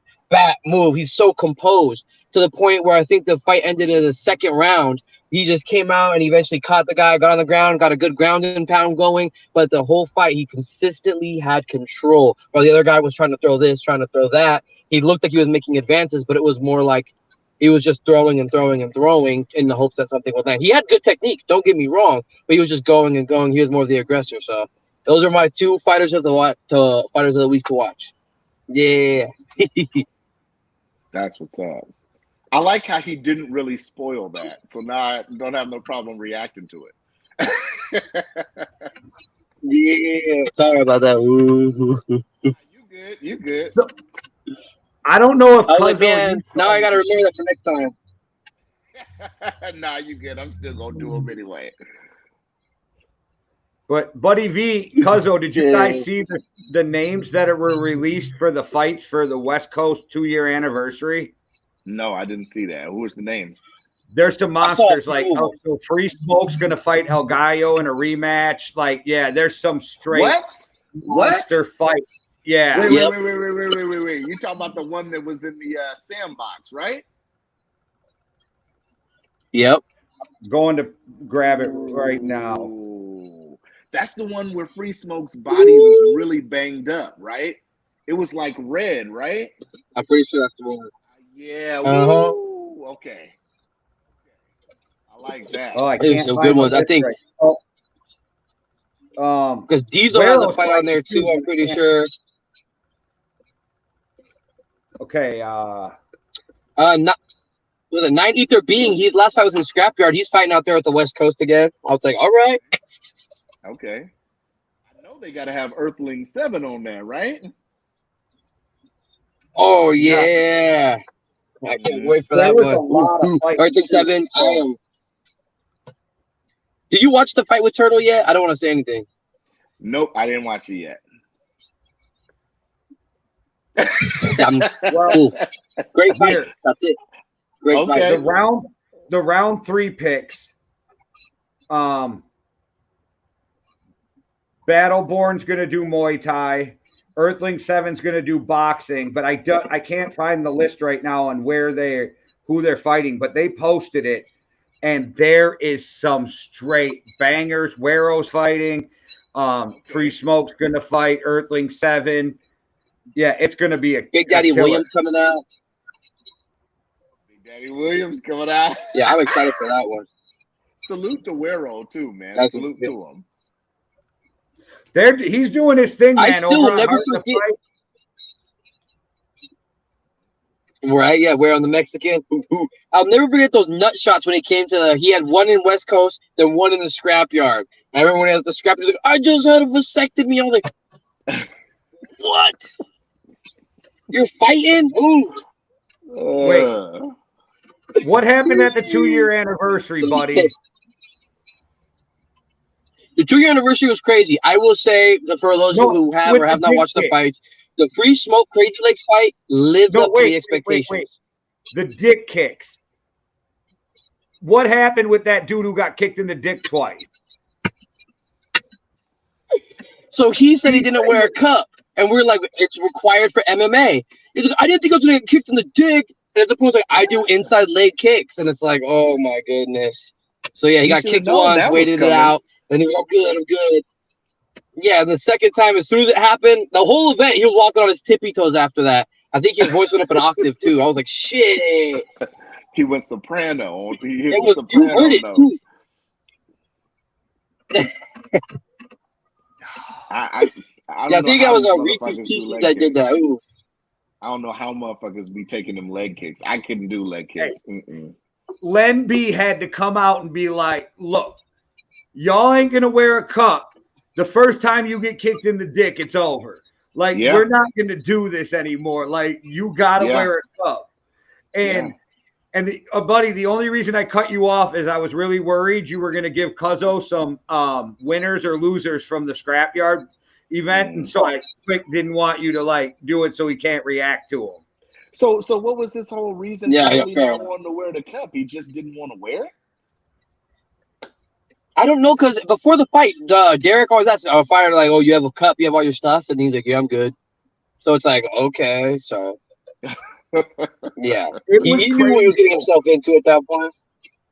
He's so composed to the point where I think the fight ended in the second round. He just came out and eventually caught the guy, got on the ground, got a good ground and pound going. But the whole fight, he consistently had control. While the other guy was trying to throw this, trying to throw that. He looked like he was making advances, but it was more like He was just throwing and throwing and throwing in the hopes that something would land. He had good technique, don't get me wrong, but he was just going and going. He was more of the aggressor. So those are my two fighters of the week to watch. Yeah. That's what's up. I like how he didn't really spoil that, so now I don't have no problem reacting to it. Yeah. Sorry about that. You good. I don't know if I was like, Cuzzo man, now I got to remember that for next time. Nah, you good. I'm still gonna do them anyway. But Buddy V, Cuzzo, did you guys see the names that were released for the fights for the West Coast 2-year anniversary? No, I didn't see that. Who was the names? There's some monsters like so Free Smoke's gonna fight El Gallo in a rematch. Like, yeah, there's some straight monster fight. Yeah. Wait. You talking about the one that was in the sandbox, right? Yep. Going to grab it right now. Ooh. That's the one where Free Smoke's body was really banged up, right? It was like red, right? I'm pretty sure that's the one. Yeah. Uh-huh. Woo. Okay. I like that. Oh, I There's can't some find good ones. my I think list right. because Diesel has a fight on there too. I'm pretty sure. Okay. Not with a 9 ether being. His last fight was in Scrapyard. He's fighting out there at the West Coast again. I was like, all right. Okay. I know they got to have Earthling 7 on there, right? Oh yeah. I can't wait for that one. Earthling 7. Did you watch the fight with Turtle yet? I don't want to say anything. Nope, I didn't watch it yet. Cool. Great fight. That's it. Great fight. The round 3 picks. Battleborn's gonna do Muay Thai. Earthling 7's gonna do boxing, but I can't find the list right now on who they're fighting, but they posted it, and there is some straight bangers. Wero's fighting. Free Smoke's gonna fight Earthling 7. Yeah, it's gonna be a Big Daddy Williams coming out. Big Daddy Williams coming out. Yeah, I'm excited for that one. Salute to Wero too, man. Salute to him. He's doing his thing, man. I still never forget. Right, yeah, we're on the Mexican. I'll never forget those nut shots when he came to he had one in West Coast, then one in the scrapyard. I remember when he was at the scrapyard, he was like, I just had a vasectomy. I was like, what? You're fighting? Ooh. Wait. What happened at the 2-year anniversary, buddy? The 2-year anniversary was crazy. I will say that for those who have or have not watched the fights, the Free Smoke Crazy Legs fight lived up to the expectations. Wait. The dick kicks. What happened with that dude who got kicked in the dick twice? So he said he didn't wear a cup, and we're like, it's required for MMA. He's like, I didn't think I was gonna get kicked in the dick, and as opposed to like, I do inside leg kicks, and it's like, oh my goodness. So yeah, he got kicked once, waited it out. And he was like, I'm good. Yeah, the second time, as soon as it happened, the whole event, he was walking on his tippy toes after that. I think his voice went up an octave, too. I was like, shit. He went soprano. You heard it, too. I think that was a Reese's Pieces that did that. Ooh. I don't know how motherfuckers be taking them leg kicks. I couldn't do leg kicks. Len B had to come out and be like, look, y'all ain't going to wear a cup. The first time you get kicked in the dick, it's over. Like, we're not going to do this anymore. Like, you got to wear a cup. And, buddy, the only reason I cut you off is I was really worried you were going to give Cuzzo some winners or losers from the scrapyard event. And so I didn't want you to, like, do it so he can't react to them. So what was his whole reason for not wanting to wear the cup? He just didn't want to wear it? I don't know, because before the fight, Derek always asked a fighter, like, oh, you have a cup, you have all your stuff? And he's like, yeah, I'm good. So it's like, okay, so. Yeah. He knew what he was getting himself into at that point.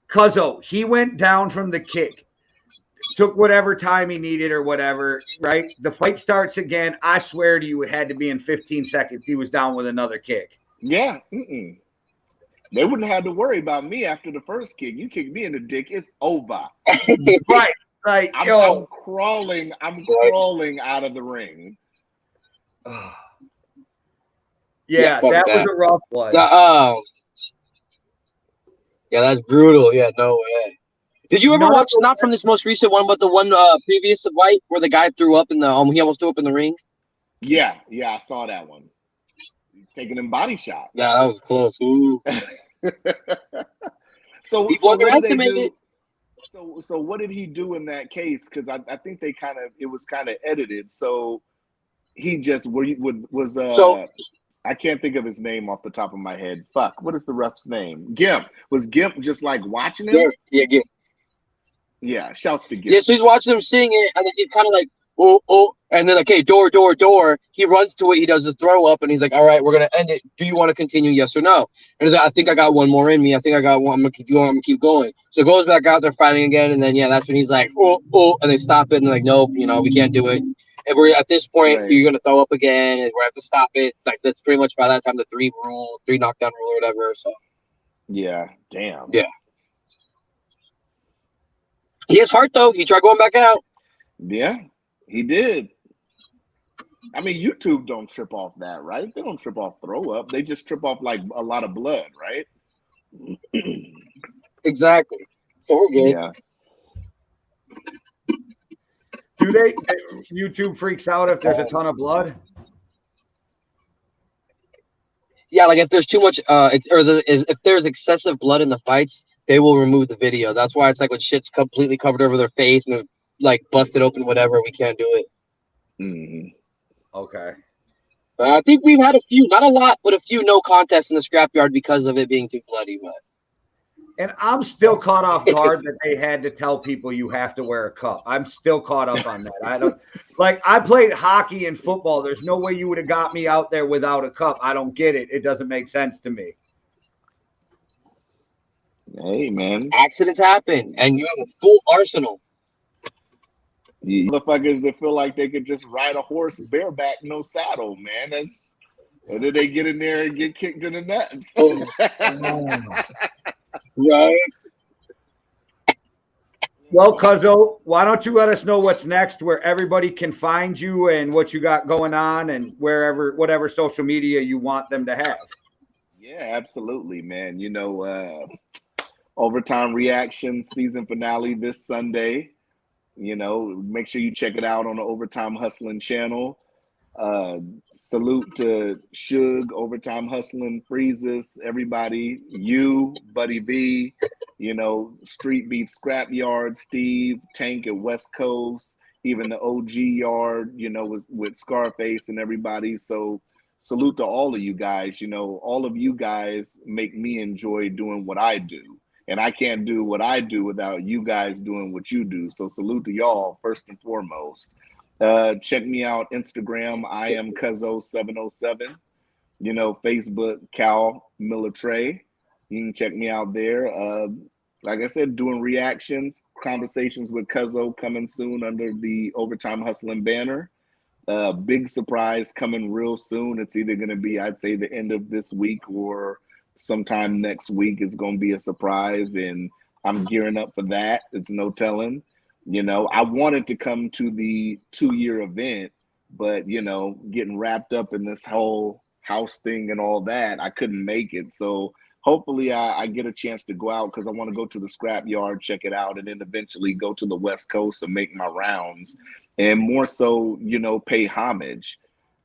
Cuzzo, he went down from the kick, took whatever time he needed or whatever, right? The fight starts again. I swear to you, it had to be in 15 seconds. He was down with another kick. Yeah. They wouldn't have to worry about me after the first kick. You kick me in the dick, it's over. Right. Like, I'm crawling out of the ring. Yeah, that was a rough one. Yeah, that's brutal. Yeah, no way. Did you ever watch, not from this most recent one, but the one previous of White where the guy threw up in the he almost threw up in the ring? Yeah, I saw that one. Taking them body shots. Yeah, that was close. Ooh. So people underestimate it. So what did he do in that case? Because I think it was kind of edited. So he just I can't think of his name off the top of my head. Fuck, what is the ref's name? Gimp. Was Gimp just like watching him? Yeah, Gimp. Yeah, shouts to Gimp. Yeah, so he's watching him sing it, and then he's kind of like, oh, and then like, hey, door. He runs to it. He does his throw up, and he's like, all right, we're gonna end it. Do you want to continue? Yes or no? And he's like, I think I got one more in me. I think I got one. I'm gonna keep going. So it goes back out there fighting again, and then that's when he's like, oh, and they stop it, and they're like, nope, we can't do it. And we're at this point, You're gonna throw up again, and we have to stop it. Like that's pretty much by that time the three knockdown rule or whatever. So yeah, damn. Yeah. He has heart though. He tried going back out. Yeah, he did. I mean, YouTube don't trip off that, right? They don't trip off throw up. They just trip off like a lot of blood, right? Exactly. So we're good. Yeah. Do they? YouTube freaks out if there's a ton of blood? Yeah, like if there's too much, if there's excessive blood in the fights, they will remove the video. That's why it's like when shit's completely covered over their face and they're like busted open, whatever, we can't do it. Mm-hmm. Okay. I think we've had a few, not a lot, but a few no contests in the scrapyard because of it being too bloody. But and I'm still caught off guard that they had to tell people you have to wear a cup. I'm still caught up on that. I don't like. I played hockey and football. There's no way you would have got me out there without a cup. I don't get it. It doesn't make sense to me. Hey, man. Accidents happen, and you have a full arsenal. You motherfuckers that feel like they could just ride a horse bareback, no saddle, man. And then they get in there and get kicked in the nuts. Right. Well, Cuzzo, why don't you let us know what's next, where everybody can find you and what you got going on, and whatever social media you want them to have. Yeah, absolutely, man. Overtime Reactions season finale this Sunday. Make sure you check it out on the Overtime Hustling channel. Salute to Suge, Overtime Hustling, Freezes, everybody, you, Buddy V, Street Beef Scrapyard, Steve, Tank at West Coast, even the OG Yard, with Scarface and everybody. So salute to all of you guys. All of you guys make me enjoy doing what I do. And I can't do what I do without you guys doing what you do. So salute to y'all first and foremost. Check me out Instagram. I am Cuzzo707. Facebook Cal Military. You can check me out there. Like I said, doing reactions, conversations with Cuzzo coming soon under the Overtime Hustling banner. Big surprise coming real soon. It's either going to be, I'd say, the end of this week or sometime next week. It's going to be a surprise, and I'm gearing up for that. It's no telling. I wanted to come to the 2-year event, but, getting wrapped up in this whole house thing and all that, I couldn't make it. So hopefully I get a chance to go out, because I want to go to the scrapyard, check it out, and then eventually go to the West Coast and make my rounds, and more so, pay homage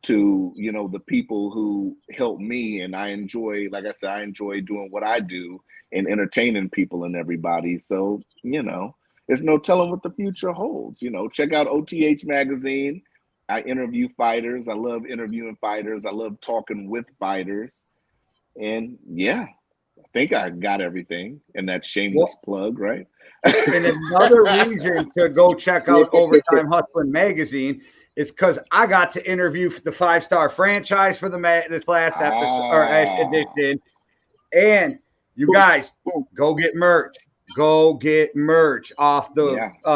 to, the people who help me. And I enjoy, like I said, I enjoy doing what I do and entertaining people and everybody. So, there's no telling what the future holds. Check out OTH Magazine. I interview fighters. I love interviewing fighters. I love talking with fighters. And yeah, I think I got everything in that shameless plug, right? And another reason to go check out Overtime Hustling Magazine is because I got to interview the 5-star franchise for this last episode or edition. And you guys, go get merch. Go get merch off the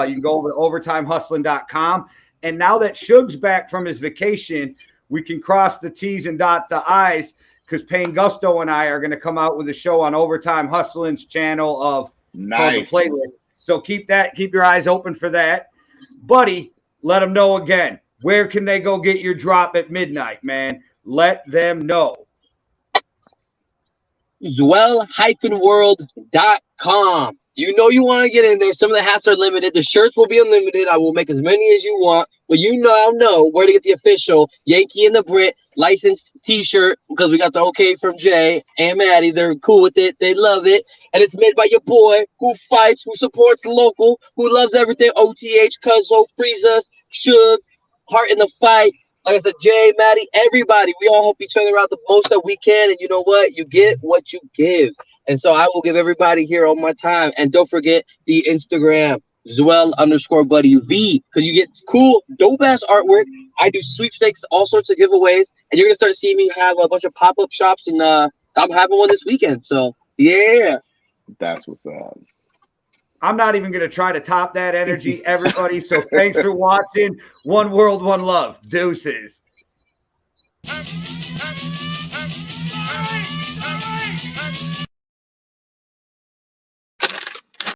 you can go over to overtimehustling.com. And now that Suge's back from his vacation, we can cross the T's and dot the I's, because Payne Gusto and I are going to come out with a show on Overtime Hustling's channel called The Playlist. So keep your eyes open for that. Buddy, let them know again. Where can they go get your drop at midnight, man? Let them know. Zwell-world.com. You know you want to get in there. Some of the hats are limited. The shirts will be unlimited. I will make as many as you want. But you know where to get the official Yankee and the Brit licensed t-shirt, because we got the okay from Jay and Maddie. They're cool with it. They love it. And it's made by your boy who fights, who supports local, who loves everything. OTH, Cuzzo, Freeza, Suge, Heart in the Fight. Like I said, Jay, Maddie, everybody. We all help each other out the most that we can. And you know what? You get what you give. And so I will give everybody here all my time. And don't forget the Instagram, Zwell_BuddyV, because you get cool, dope-ass artwork. I do sweepstakes, all sorts of giveaways. And you're going to start seeing me have a bunch of pop-up shops. And I'm having one this weekend. So, yeah. That's what's up. I'm not even going to try to top that energy, everybody. So thanks for watching. One world, one love. Deuces.